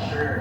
Sure.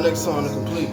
next song to complete.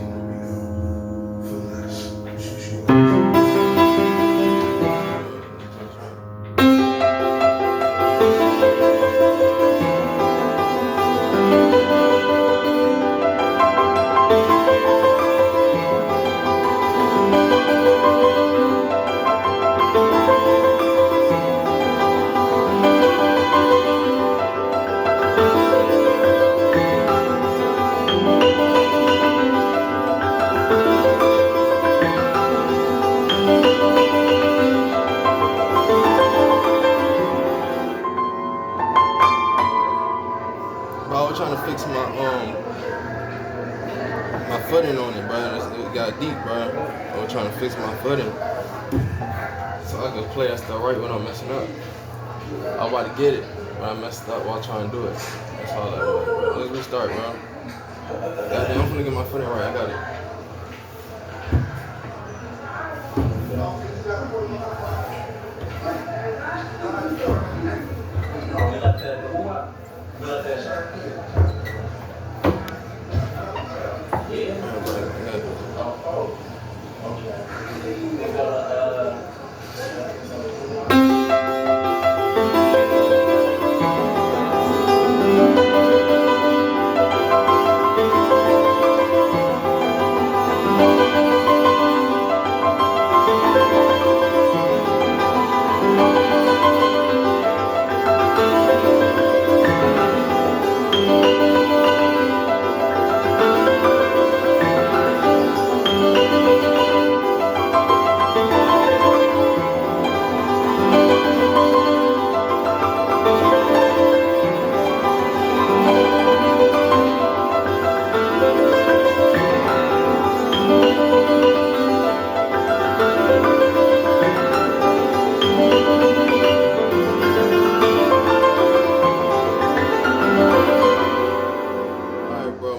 I was trying to fix my footing on it, bro. It got deep, bro. I was trying to fix my footing so I could play that stuff right when I'm messing up. I was about to get it, but I messed up while trying to do it. That's all that was, bro. Let's restart, bro. Goddamn, I'm finna get my footing right. I got it.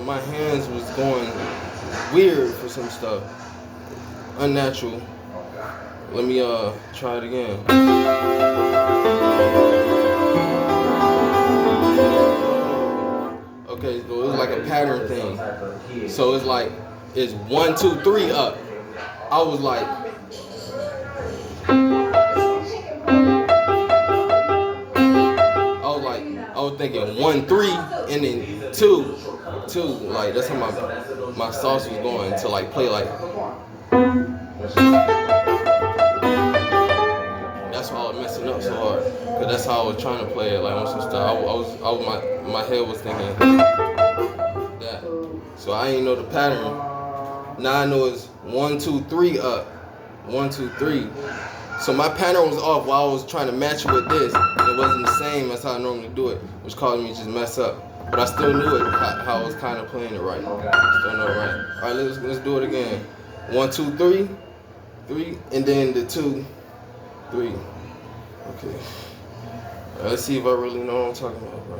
My hands was going weird for some stuff. Unnatural. Let me try it again. Okay, so it was like a pattern thing. So it's like it's 1, 2, 3 up. I was like I was thinking 1, 3 and then 2. Like that's how my sauce was going to like play like. That's why I was messing up so hard, cause that's how I was trying to play it like on some stuff. My head was thinking that, so I ain't know the pattern. Now I know it's 1, 2, 3 up, 1, 2, 3. So my pattern was off while I was trying to match it with this. It wasn't the same as how I normally do it, which caused me to just mess up. But I still knew it, how I was kind of playing it right. Still know it right. All right, let's do it again. 1, 2, 3, 3, and then the 2, 3. Okay. All right, let's see if I really know what I'm talking about, bro.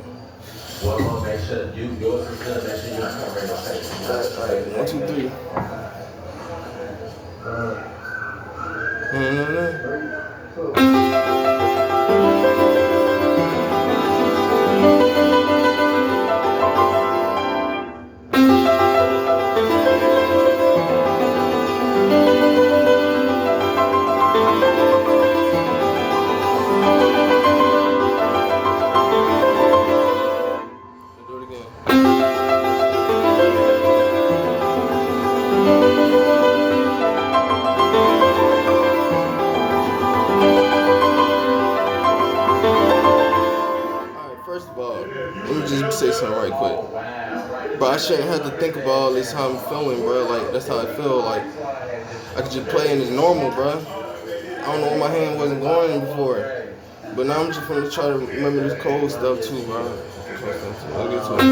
Well, make sure yours is good. Make sure you cover your face. All right, 1, 2, 3. First of all, let me just say something right quick. But I shouldn't have to think about all this how I'm feeling, bro. Like, that's how I feel. Like, I could just play and it's normal, bro. I don't know why my hand wasn't going before. But now I'm just gonna try to remember this cold stuff too, bro. I'll get to it.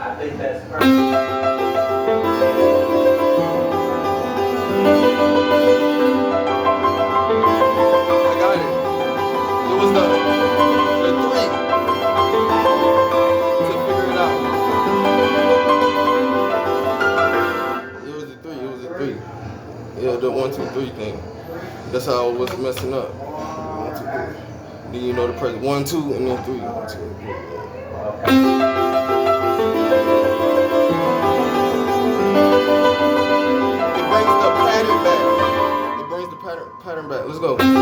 I think that's perfect. Yeah, the 1, 2, 3 thing. That's how I was messing up. 1, 2, 3. Then you know the press 1, 2, and then 3. 1, 2, 3. go.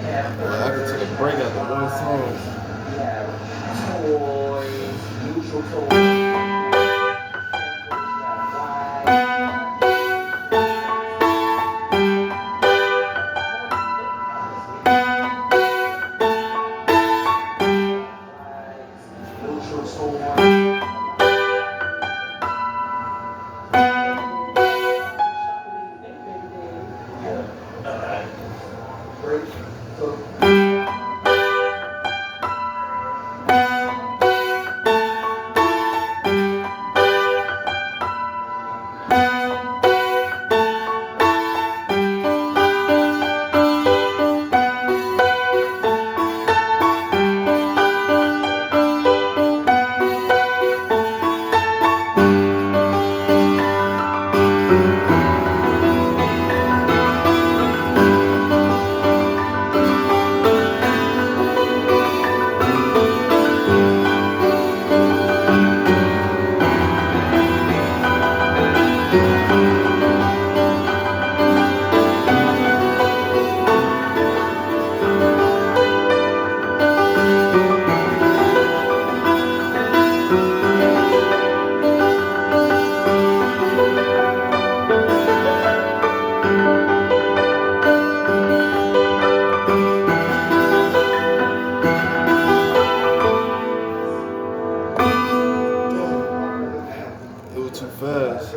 Well, I could take a break after one song. It was too fast.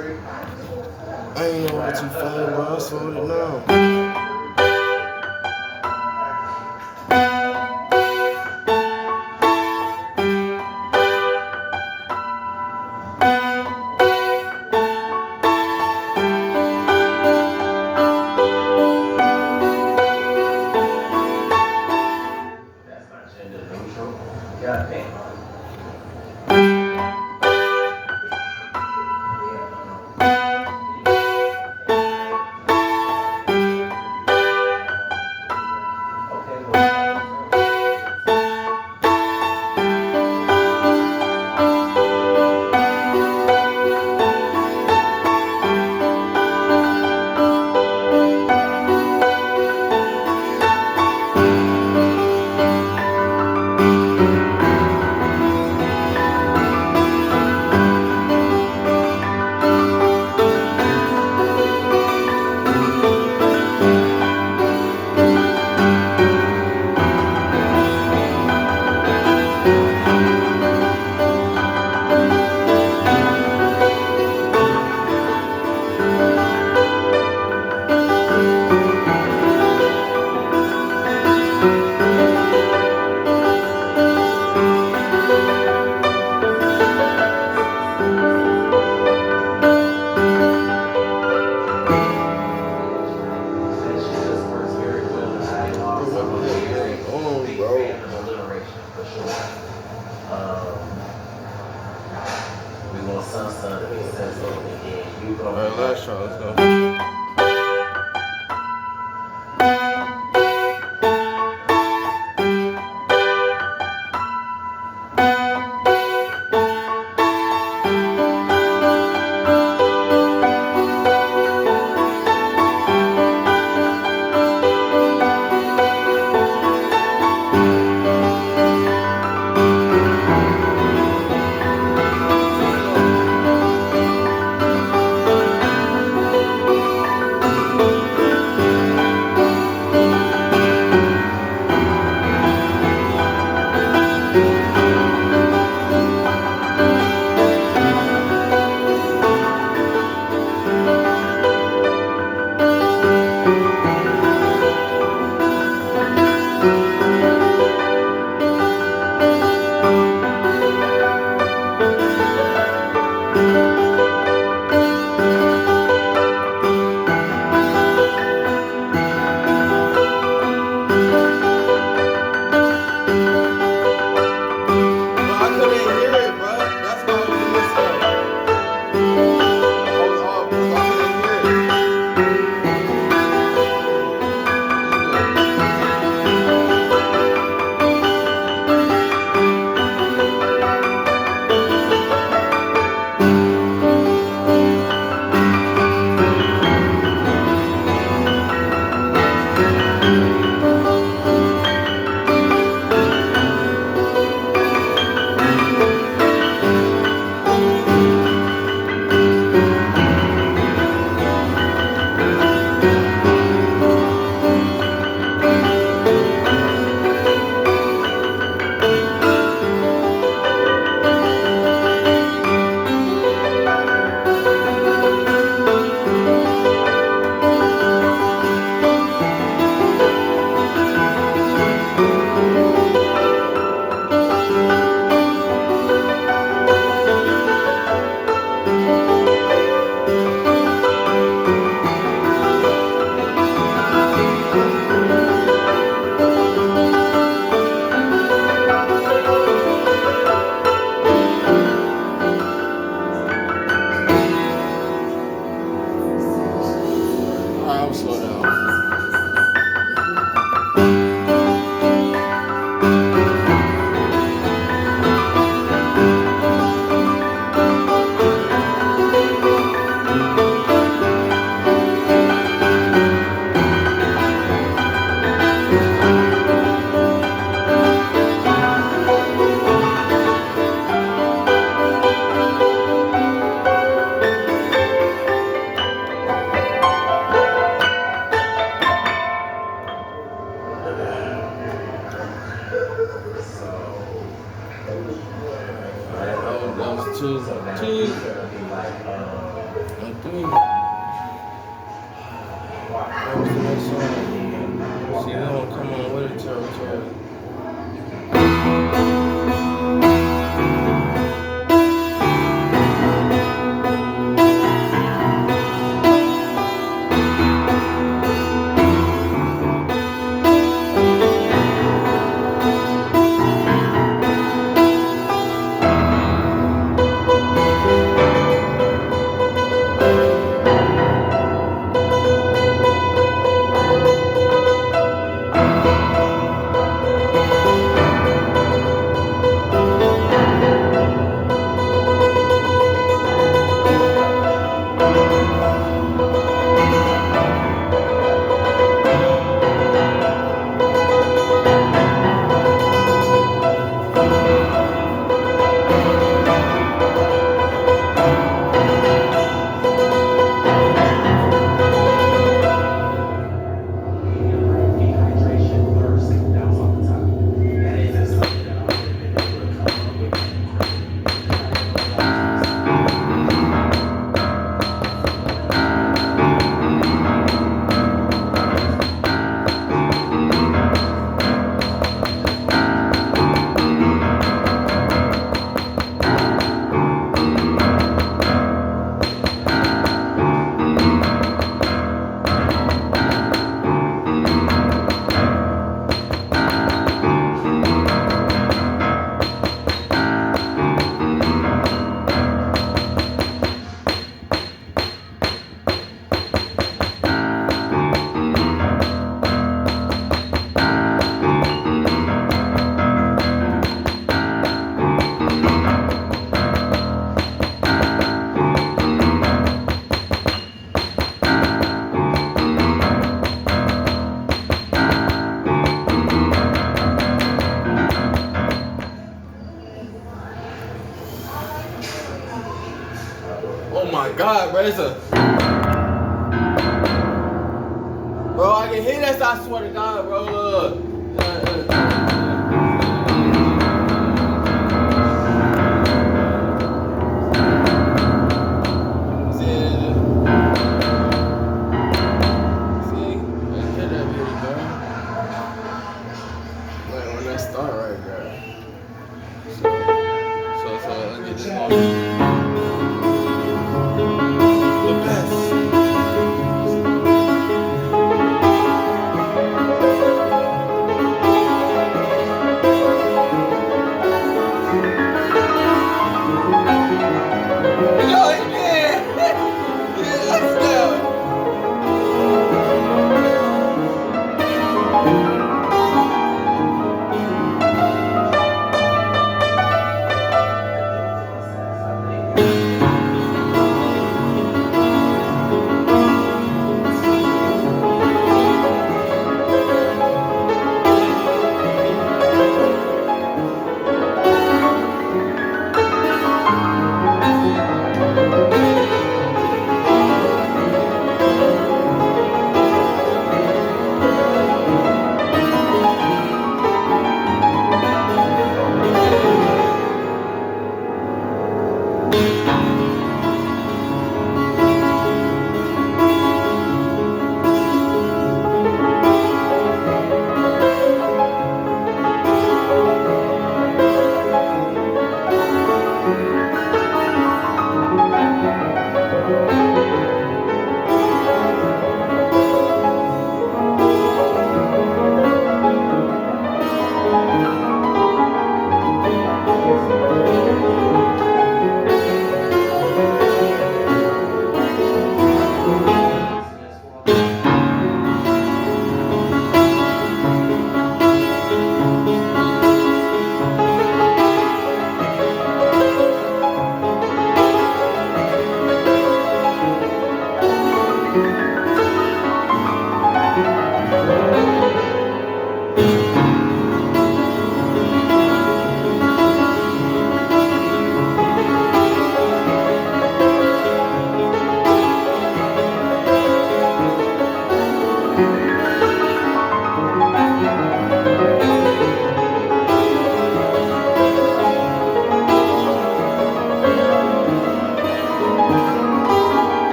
I ain't know it too fast, bro. I slowed it down. That's not gender neutral. You gotta pick. Okay, well. Alright, last shot, let's go. That was two. So now Two. it's gonna be like, And three. That was the next song. See, they don't come on with it territory. dehydration first. That was off the top. That is just something that I've already been able to come up with. Oh my God, bro. Bro, I can hear that, I swear to God, bro. See, I hear that video, bro. Like when that start right there. So let's get this going. The best.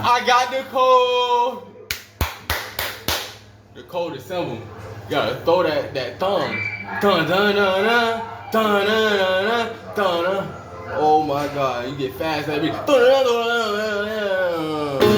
I got the code. The code is simple. You gotta throw that thumb. Dun dun dun dun dun dun dun dun dun. Oh my God, you get fast, baby. Dun dun dun dun dun dun.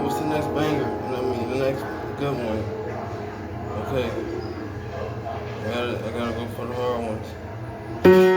What's the next banger? You know what I mean? The next good one. Okay. I gotta go for the hard ones.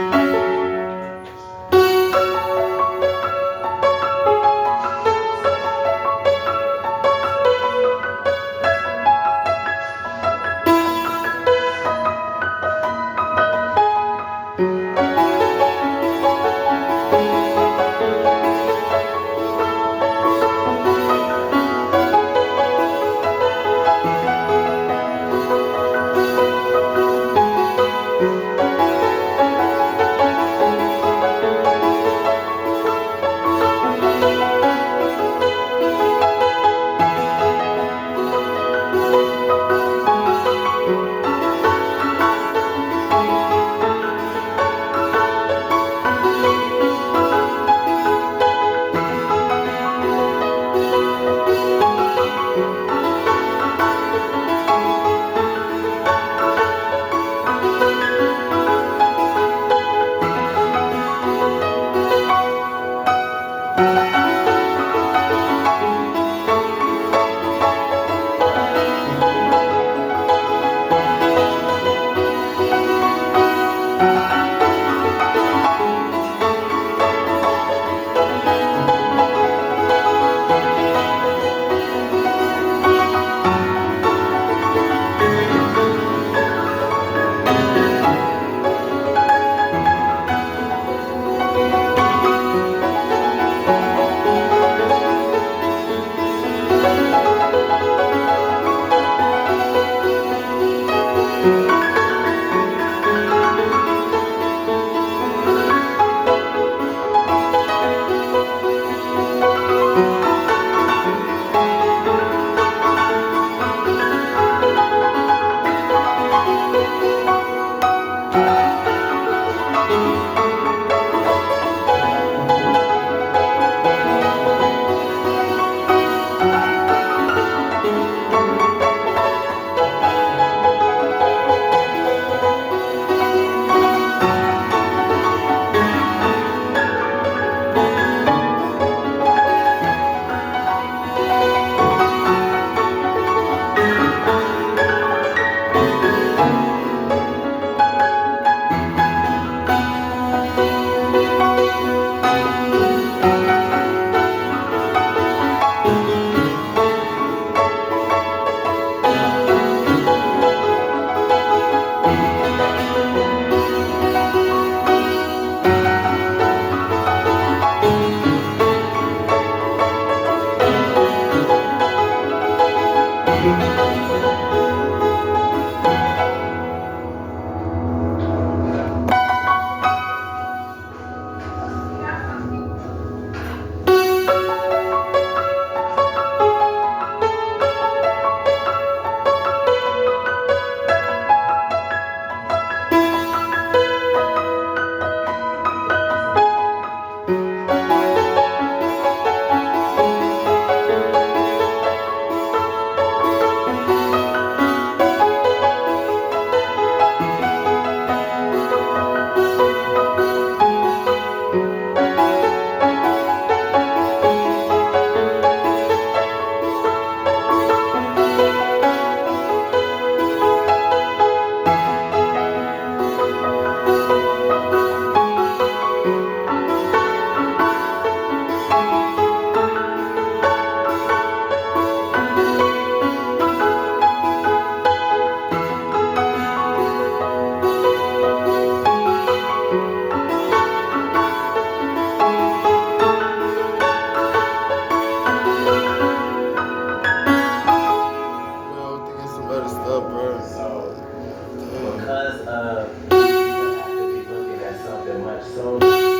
Bro, thinking some other stuff, bro. So, Damn. because of people have to be looking at something much sooner.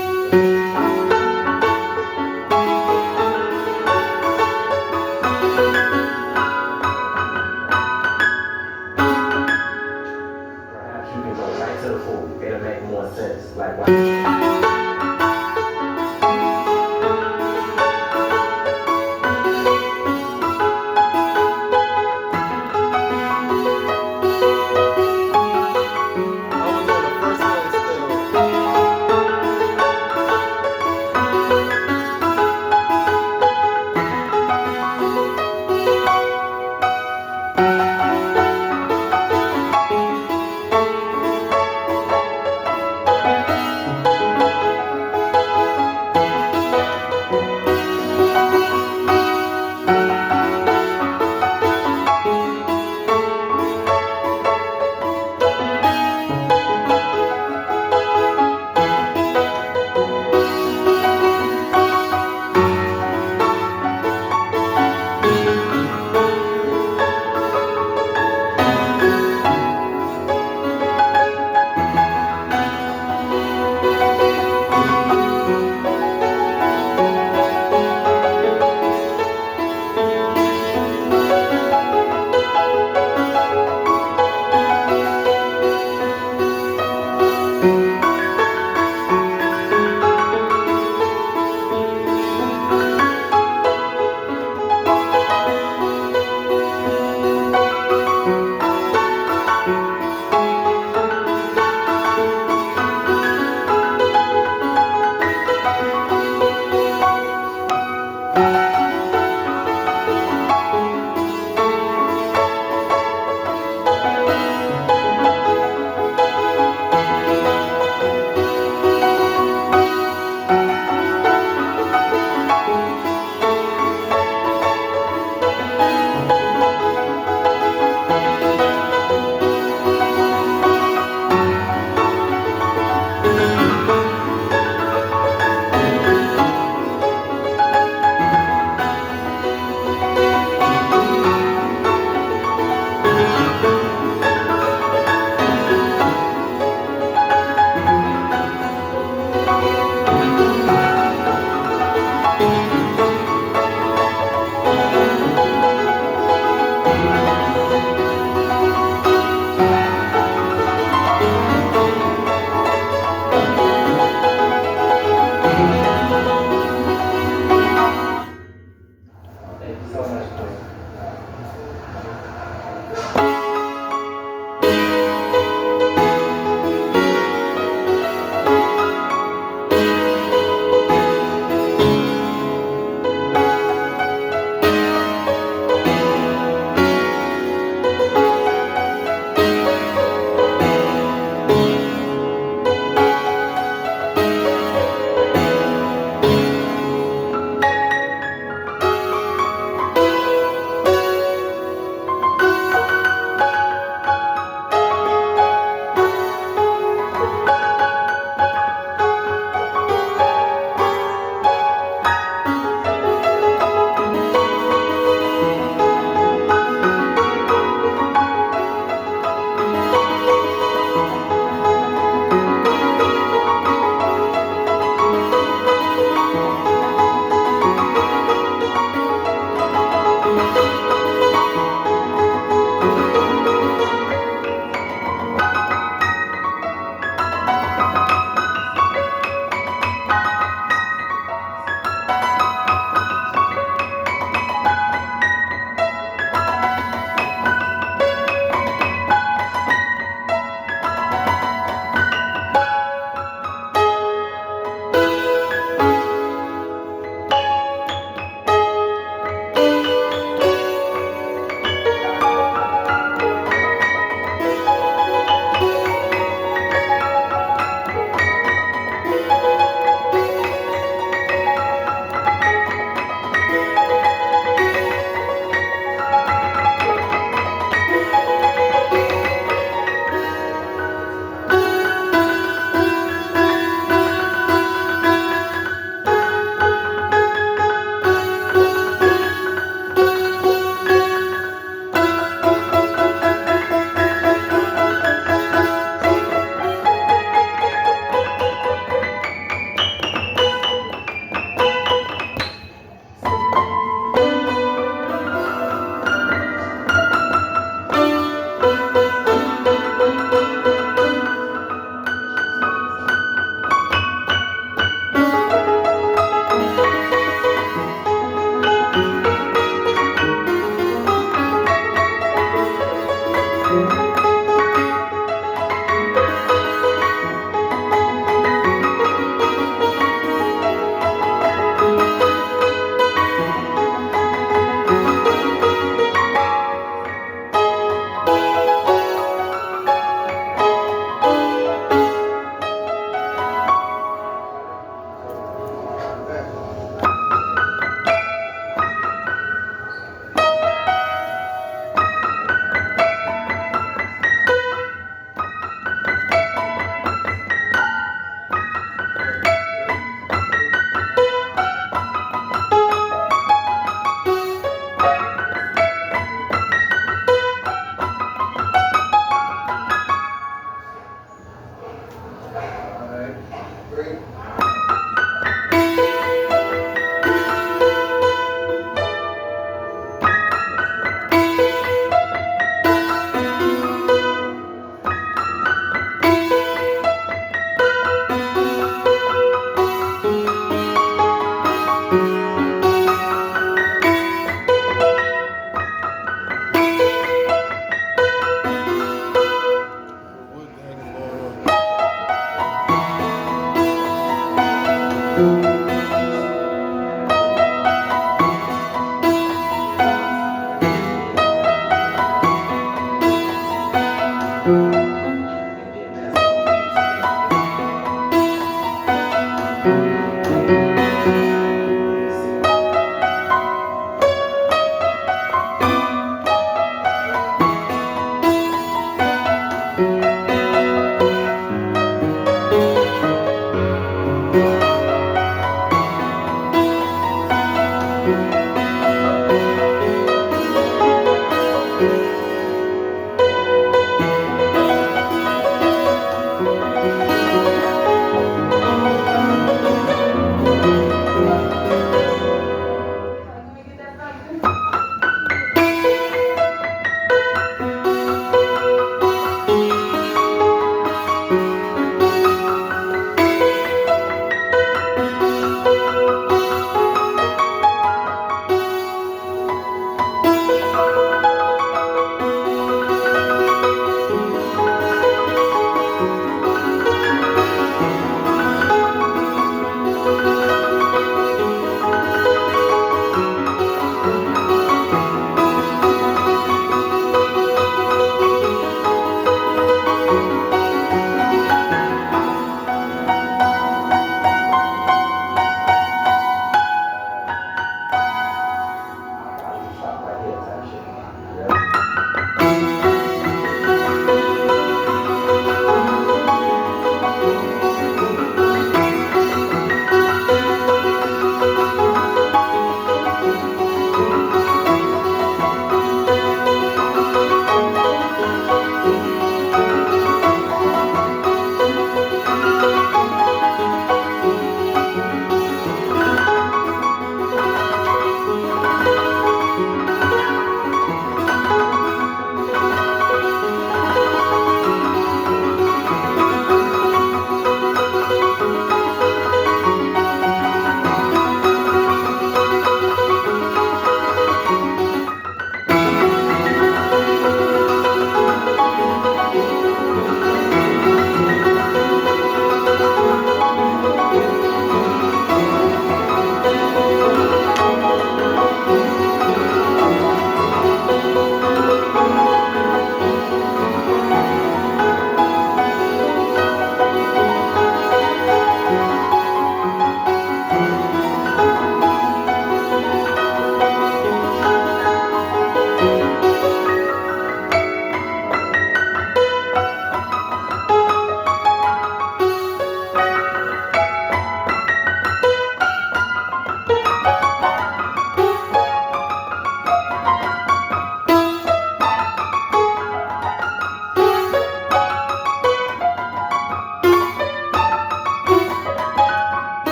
Perhaps you can go right to the food. It'll make more sense. Like, why? I was on the first one still.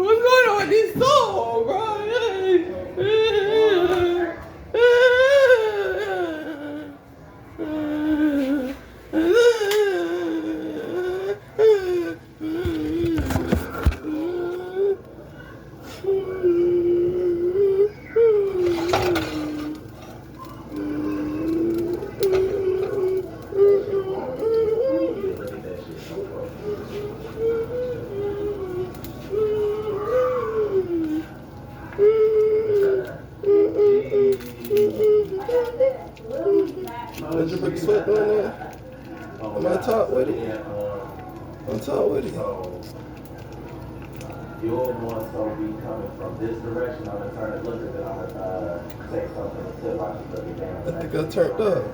What's going on with this song, Did you put the sweat on there? I'm on top with it. On top with it. You'll more so be coming from this direction. I'm gonna turn it, look at it. I'm gonna say something until I just look it down. I think I turned up.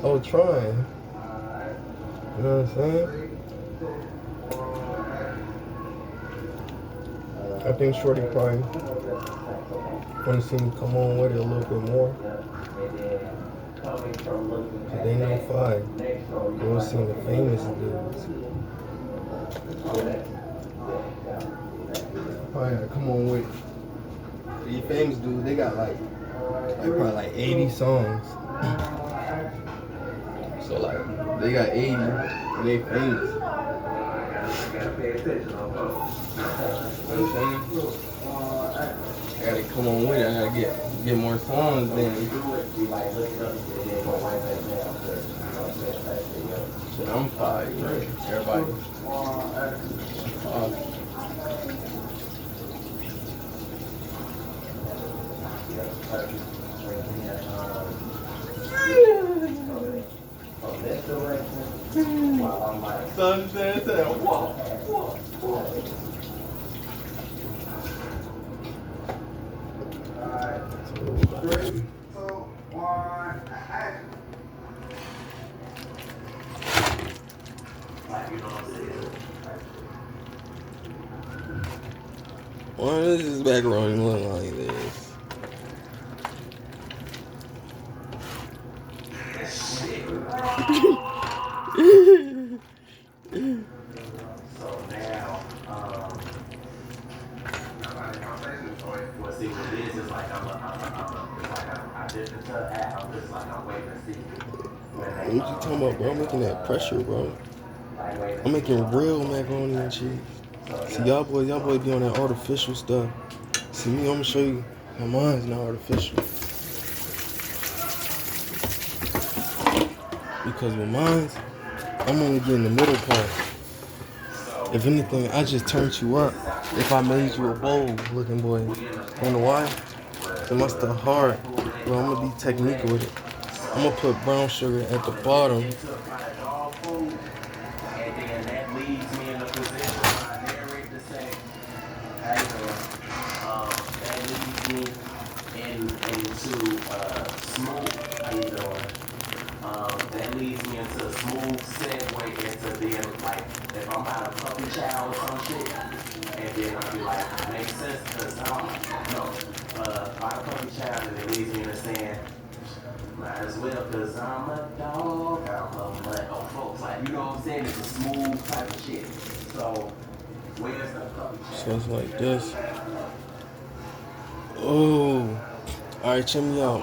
I was trying. You know what I'm saying? I think Shorty probably want to see me come on with it a little bit more. Cause they know fine. They want to see the famous dudes. Probably gotta come on with it. These famous dudes, they got like probably like 80 songs. So like they got 80 and they famous. You know what I'm saying? I gotta come on with it. I gotta get more songs then. So Shit, I'm 5'3". Everybody. From this direction, while I'm like, Sunset said, whoa. alright, 3, 2, 1, action. Like, you know what I'm saying? Why does this macaroni look like this? So now, well, see what it is like it's like I did the app, I'm just like, I'm waiting to see. What you talking about, bro? I'm making that pressure, bro. I'm making real macaroni and cheese. See, y'all boys be on that artificial stuff. See me, I'm gonna show you how mine's not artificial. Because with mine's, I'm only getting the middle part. If anything, I just turned you up. If I made you a bowl looking boy. You know why? Cause my stuff hard. Bro, I'm gonna be technique with it. I'm gonna put brown sugar at the bottom. And then that leads me in a position where I narrate to say, how you doing? That leads me into smooth, how you doing? That leads me into a smooth segue into being like, if I'm at a puppy chow or some shit, and then I'll be like, makes sense, because I'm a puppy chow, and it leads me into saying, might as well, because I'm a dog, I'm a mutt, oh folks, like, you know what I'm saying? It's a smooth type of shit. So, where's the puppy chow? So it's like this. Oh. Alright, check me out.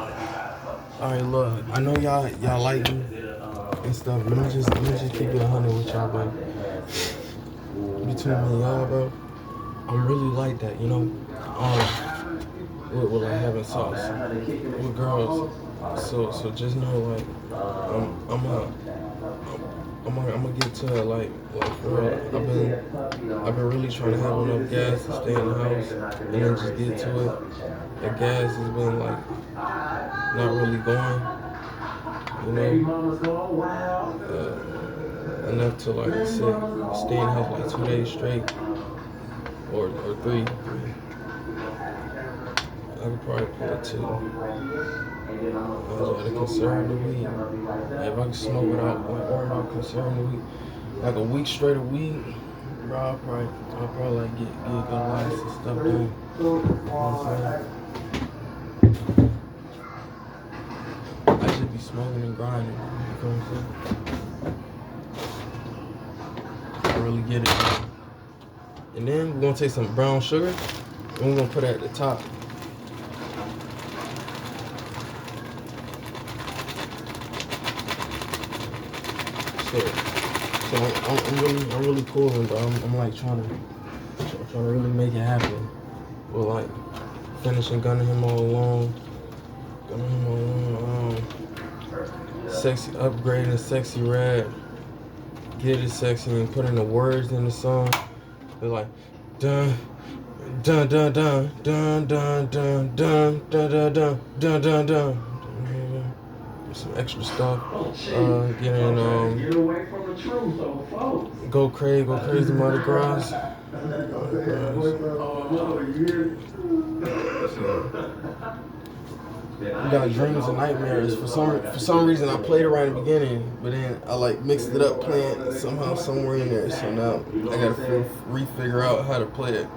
Alright, look. I know y'all like me and stuff. Let me just keep it 100 with y'all, bro. Between me and y'all, bro, I'm really like that, you know? With like having sauce with girls. So just know, like, I'm gonna get to it, like for real. I've been really trying to have enough gas to stay in the house and then just get to it. The gas has been like not really going, you know, enough to like stay in the house like 2 days straight or 3. I could probably pull it 2. I gotta conserve the weed. If I can smoke without worrying about conserving the weed, like a week straight of weed, bro, I'll probably like get good lights and stuff done. You know what I'm saying? I just be smoking and grinding. You know what I'm saying? I really get it. And then we're gonna take some brown sugar and we're gonna put it at the top. So I'm really cooling, bro. I'm like trying to really make it happen. We're like finishing gunning him all along. Sexy, upgrading Sexy Red. Get it sexy and putting the words in the song. They're like dun dun dun dun dun dun dun dun dun dun dun dun dun dun. Some extra stuff. Getting Go Crazy Mardi Gras. We got Dreams and Nightmares. For some reason I played it right in the beginning, but then I like mixed it up playing somehow somewhere in there. So now I gotta re-figure out how to play it.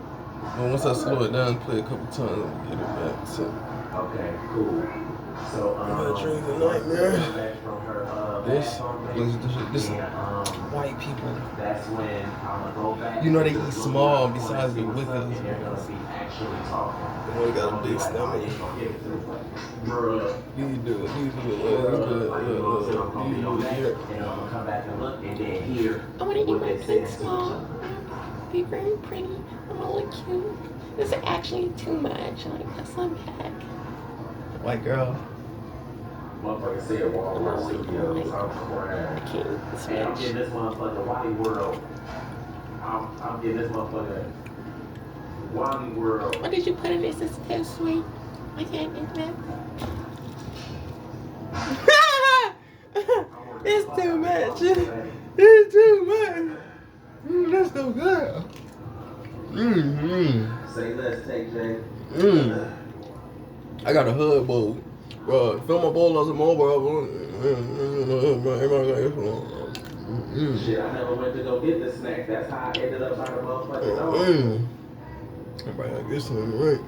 But once I slow it down, play a couple times, I'll get it back. So okay, cool. So Dreams and Nightmares. This white people. That's when I'm gonna go back. You know they eat small besides the wicked. They're gonna be actually talking. They only got a big stomach. You do it. And I'm gonna come back and look and then hear. I want to eat my plate small. Be very pretty. I want to look cute. This is actually too much. Like, that's not bad. White girl. Motherfucker said Walmart Studios. I'm crying. I can't And I'm smash. getting this motherfucker Wally World. I'm getting this motherfucker Wally World. What did you put in this? It's so sweet. I can't eat that. It's too much. It's too much. That's so good. Say less, take Jay. I got a hood bowl. Bro, fill my bowl up some more, bro. Shit, I never went to go get the snack. That's how I ended up by the motherfucking door. Everybody like this one, right?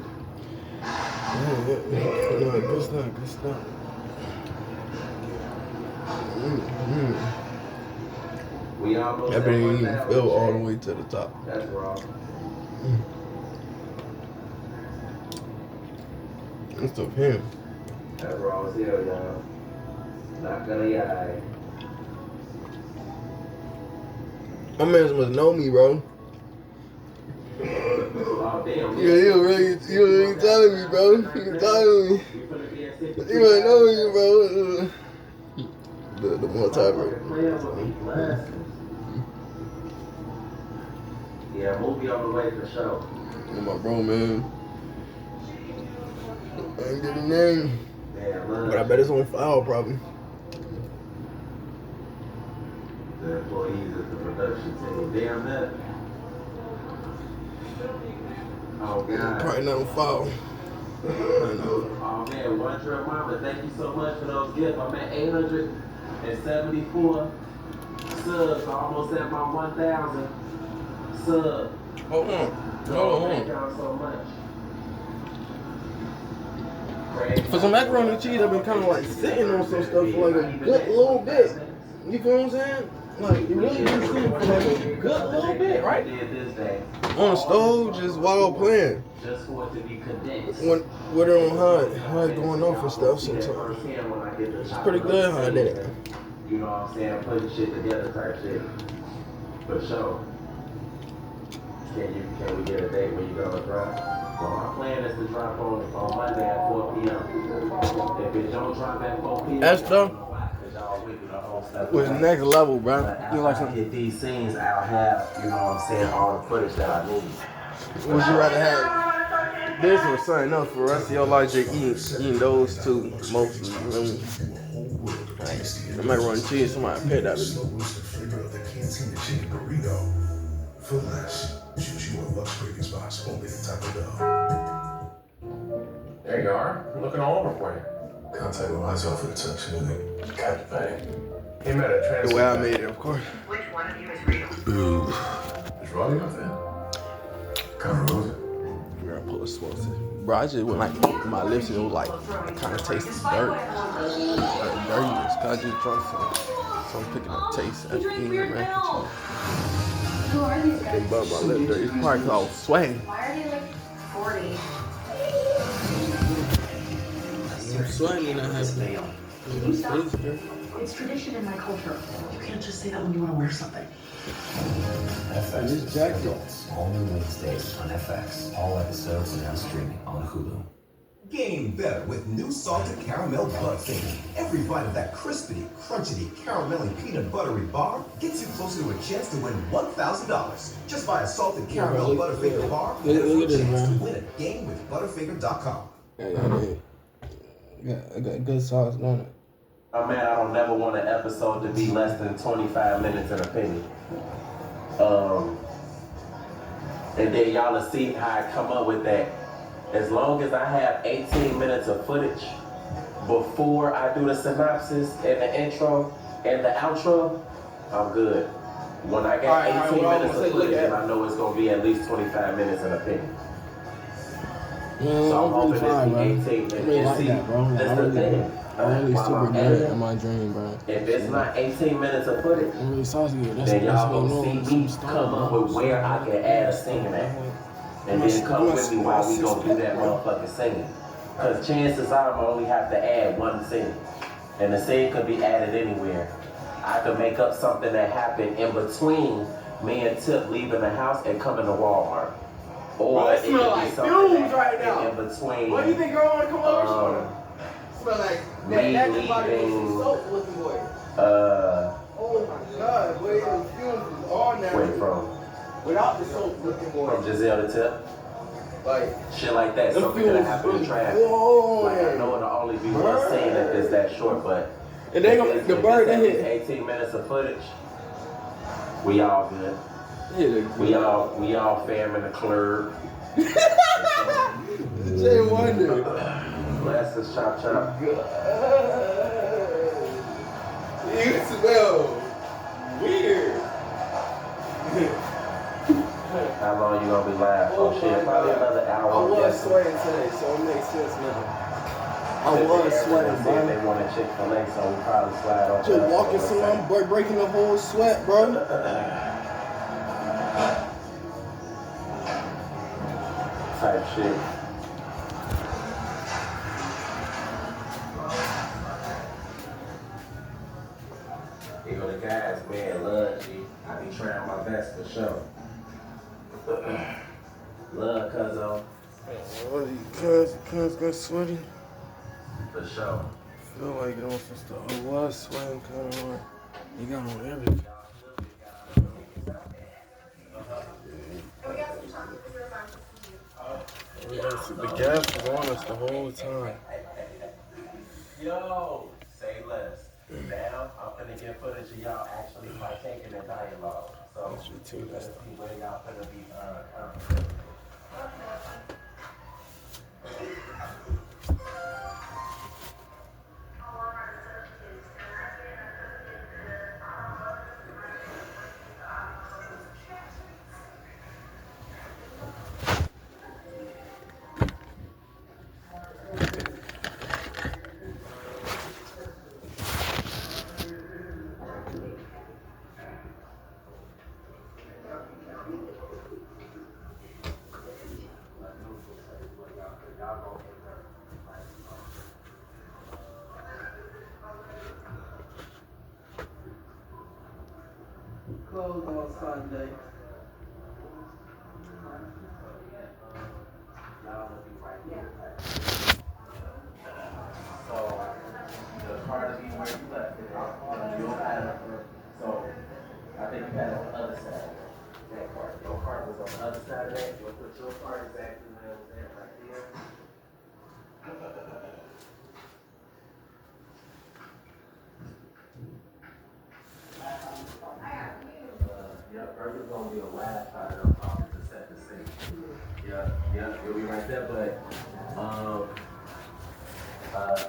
Good stuff, good stuff. We almost That been even filled all the way to the top. That's wrong. It's the pen. That's raw as hell, y'all. Not gonna lie. My man must know me, bro. Oh, damn. Yeah, you ain't telling me, bro. You ain't telling me. You ain't know me, bro. The more time, bro. Yeah, movie on the way for sure. My bro, man. I ain't get a name. Man, But I bet it's on file, probably. the employees of the production team. Damn that. Oh, God. Probably not on file. Oh, man, One Trip Mama, thank you so much for those gifts. I'm at 874 subs. Almost at my 1,000 subs. Hold on. Thank y'all so much. For some macaroni and cheese, I've been kind of like sitting on some stuff for like a good little bit. You feel what I'm saying? Like, you really been sitting for like a good little bit, right? On the stove, just while playing. Just for it to be condensed. With it on how it's going off and stuff sometimes. It's pretty good how I did it. You know what I'm saying? Putting shit together type shit. For sure. Can we get a date when you gonna drop? Well, my plan is to drop on Monday at 4 p.m. If it don't drop at 4 p.m. That stuff was next level, bro. You like If something? these scenes, I'll have, you know what I'm saying, all the footage that I need. Would you rather have this or something else for the rest of your life? Just eating those two mostly. You know what I mean? The macaroni and cheese, somebody paid that. For less, choose you a luxury spots only at Taco Bell. There you are, looking all over for you. Contact with myself for the touch, nigga. Captivating. He met a trans. The way I made it, of course. Which one of you is real? Is Roddy up there? Cover was it? We're gonna pull a sword. Bro, I just went like my lips and it was like kind of tasted dirt. Like dirtiness. Cause I just drunk some. So I'm picking up taste after eating the mac and cheese. Who are these They guys? bought my lip dirty. It's probably cause I was sweating. Why are they like 40? I'm sweating and I have It's tradition in my culture. You can't just say that when you want to wear something. FX Adults, only Wednesdays on FX. All episodes are now streaming on Hulu. Game better with new salted caramel Butterfinger. Every bite of that crispity, crunchity, caramelly peanut buttery bar gets you closer to a chance to win $1,000. Just buy a salted caramel Butterfinger bar and a chance to win a game with Butterfinger.com. Yeah, I got good sauce on it. Oh man, I don't never want an episode to be less than 25 minutes and a penny. And then y'all will see how I come up with that. As long as I have 18 minutes of footage before I do the synopsis and the intro and the outro, I'm good. When I got 18 minutes of footage, then I know it's gonna be at least 25 minutes and a penny. So I'm hoping this be 18 minutes. I really like that, bro. That's the thing. I'm really super good in my dream, bro. If it's not 18 minutes of footage, I'm really saucy with it. then y'all gonna see me come up with where I can add a scene at. And then come with me while we gonna do that motherfucking singing. Cause chances are I'm gonna only have to add one scene. And the scene could be added anywhere. I could make up something that happened in between me and Tip leaving the house and coming to Walmart. Or it could be something that happened in between. What do you think girl wanna come over? smell like Me that natural body leaving, soap looking boy. Oh my God, boy, the fumes was all natural. wait, from Without the soap looking boy. Giselle the Tip? Like, Shit like that. them Something could have fumes happened in really traffic. good. Like, I know it'll only be one scene if it's that short, but And they if gonna, it's- the if bird it's that at least hit. 18 minutes of footage, we all good. Yeah, We all fam in the club. Jay Wonder. Glasses, chop chop. You smell weird. How long you gonna be live? Oh shit, probably another hour. I was Yes. sweating today, so it makes sense now. I If was they sweating, ever see if bro. they want a Chick-fil-A, so we probably slide on. Just walking somewhere, breaking the whole sweat, bro. Type shit. You know the guys, man, love G. I be trying my best for sure. Love Cuzzo, What are you, cuz got sweaty? for sure. Feel like it on some stuff. I was sweating kind of hard. You got on everything. The gas was on us the whole time. Yo, say less. Now I'm gonna get footage of y'all actually partaking in dialogue. So That's your too, let's that's see where y'all gonna be conversating. Closed on Sunday. So the part of you where you left it, you'll have, so I think you had it on the other side. That part, your part was on the other side of that. You'll put your part exactly where it was at right there. Yep, Burger's gonna be a last shot that I'm talking to set the scene. Yep, you'll be right there, but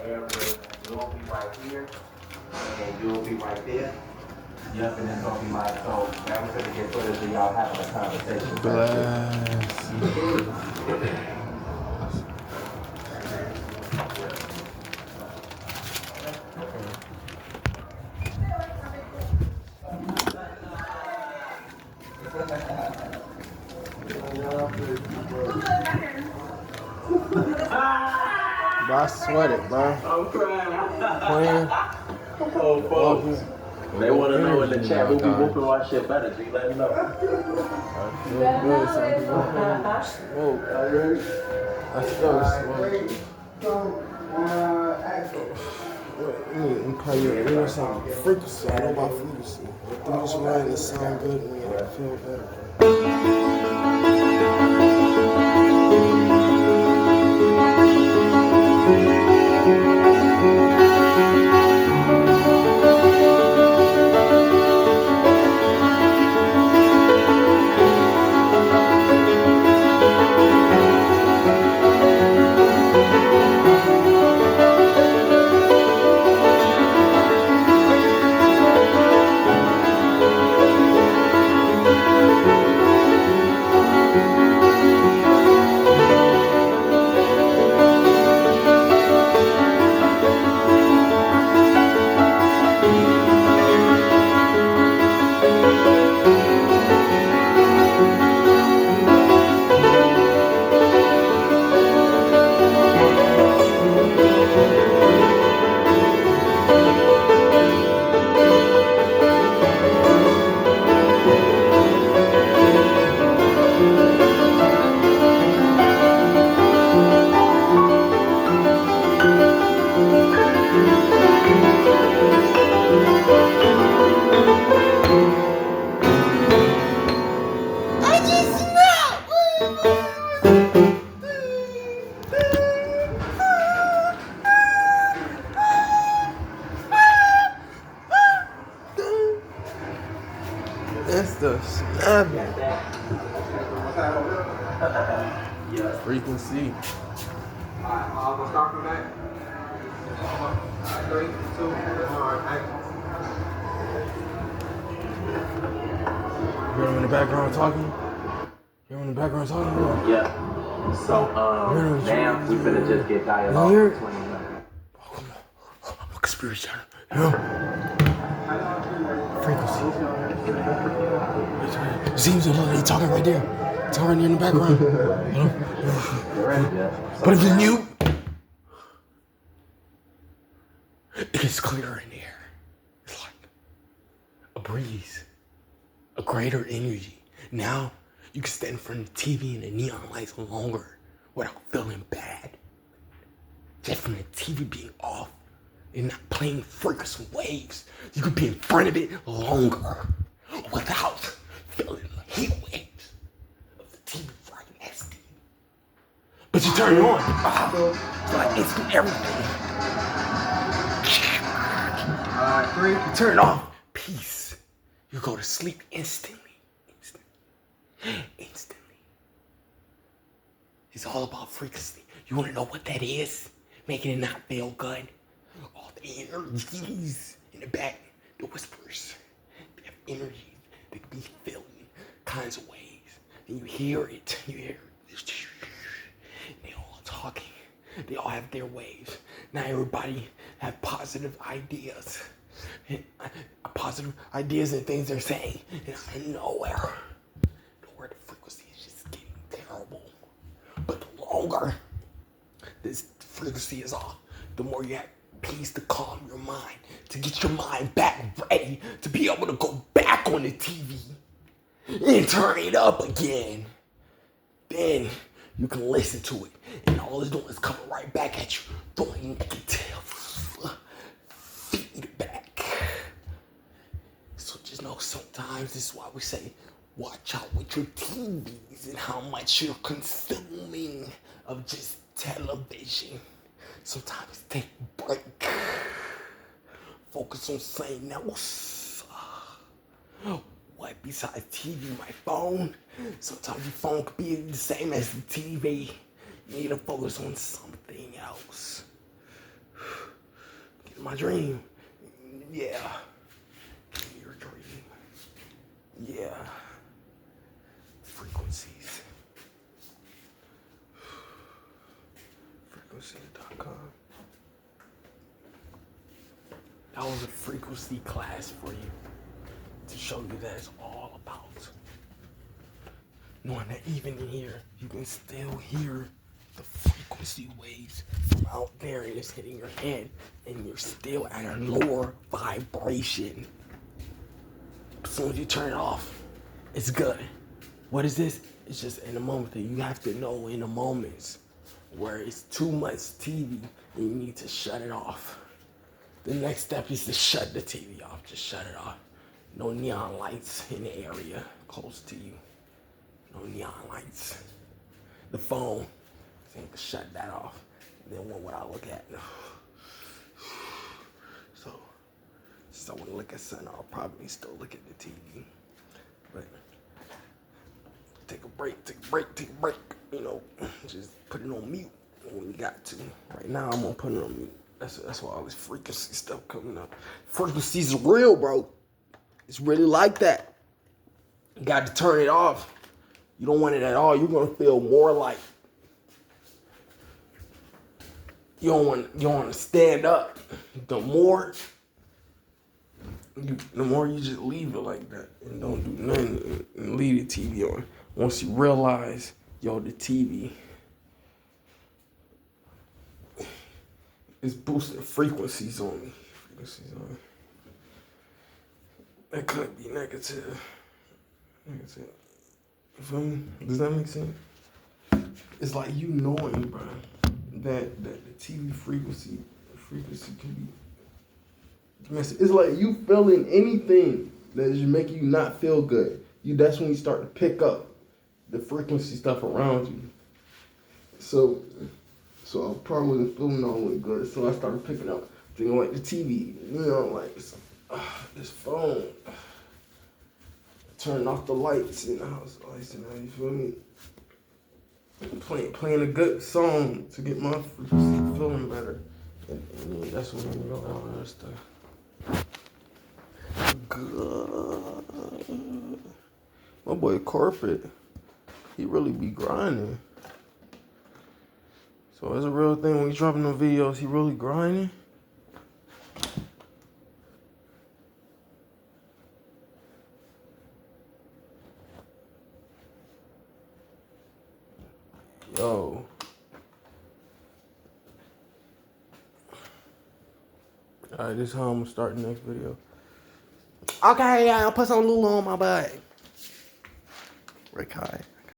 Aaron you'll be right here, and you'll be right there. Yep, and it's gonna be like, so now we're gonna get footage of y'all having a conversation. Bro, I sweated, bro. I'm crying. Playing. Oh, folks. They want to know in the chat who be God. whooping our shit better. G, let me know. I feel good. So I can go home and smoke. I still smoke. Let me call you. You know something? Frequency. I know about frequency. Through this line, it sound good to me. I feel better. That's the snapping. Frequency. Alright, we'll start from back. 3, 2, 1, action. You hear him in the background talking? You hear him in the background talking? Yeah. So, now we finna just get dialogue You hear it? between them. Conspiracy. Yeah. Frequency. Seems like he's talking right there. Talking right there in the background. But if it's mute, it gets clearer in the air. It's like a breeze, a greater energy. Now you can stand in front of the TV and the neon lights longer without feeling bad. Just from the TV being off and not playing frequency waves, you can be in front of it longer without feeling the heat waves of the TV right next to you. But you turn it on, it's like instant everything. Alright, 3. You turn it off, peace. You go to sleep instantly. Instantly. It's all about frequency. You want to know what that is? Making it not feel good. All the energies in the back, the whispers, they have energy. They can be feeling kinds of ways. And you hear it. They all talking. They all have their ways. Not everybody have positive ideas. Positive ideas and things they're saying. And out of nowhere, the frequency is just getting terrible. But the longer this frequency is off, the more you have peace to calm your mind, to get your mind back ready, to be able to go back on the TV and turn it up again. Then you can listen to it, and all it's doing is coming right back at you, throwing negative feedback. So just know sometimes this is why we say, watch out with your TVs and how much you're consuming of just television. Sometimes take a break. Focus on something else. What besides TV, my phone? Sometimes your phone could be the same as the TV. You need to focus on something else. Get my dream. Yeah. Your dream. Yeah. Frequencies. Frequency.com. That was a frequency class for you to show you that it's all about knowing that even in here you can still hear the frequency waves from out there and it's hitting your head and you're still at a lower vibration. As soon as you turn it off, it's good. What is this? It's just in the moment that you have to know in the moments where it's too much TV and you need to shut it off. The next step is to shut the TV off. Just shut it off. No neon lights in the area close to you. No neon lights. The phone, so you can shut that off. And then what I look at? So, since I want to look at something, I'll probably still look at the TV. But take a break. You know, just put it on mute when you got to. Right now, I'm gonna put it on mute. That's why all this frequency stuff coming up. Frequency's real, bro. It's really like that. You got to turn it off. You don't want it at all. You're gonna feel more like you don't want to stand up. The more you just leave it like that and don't do nothing and leave the TV on. Once you realize, yo, the TV is boosting frequencies on me. That could be negative. You feel me? Does that make sense? It's like you knowing, bro, that the TV frequency can be messy. It's like you feeling anything that is making you not feel good. That's when you start to pick up the frequency stuff around you. So I probably wasn't feeling all the way good. So I started picking up things like the TV, like this phone. turning off the lights in the house. Lights in the house, you feel me? Playing a good song to get my feeling better. And yeah, that's when we go all that stuff. Good. My boy Corporate, he really be grinding. So it's a real thing when he's dropping the videos, he really grinding. Yo. Alright, this is how I'm gonna start the next video. Okay, I'll put some Lulu on my butt. Rick High.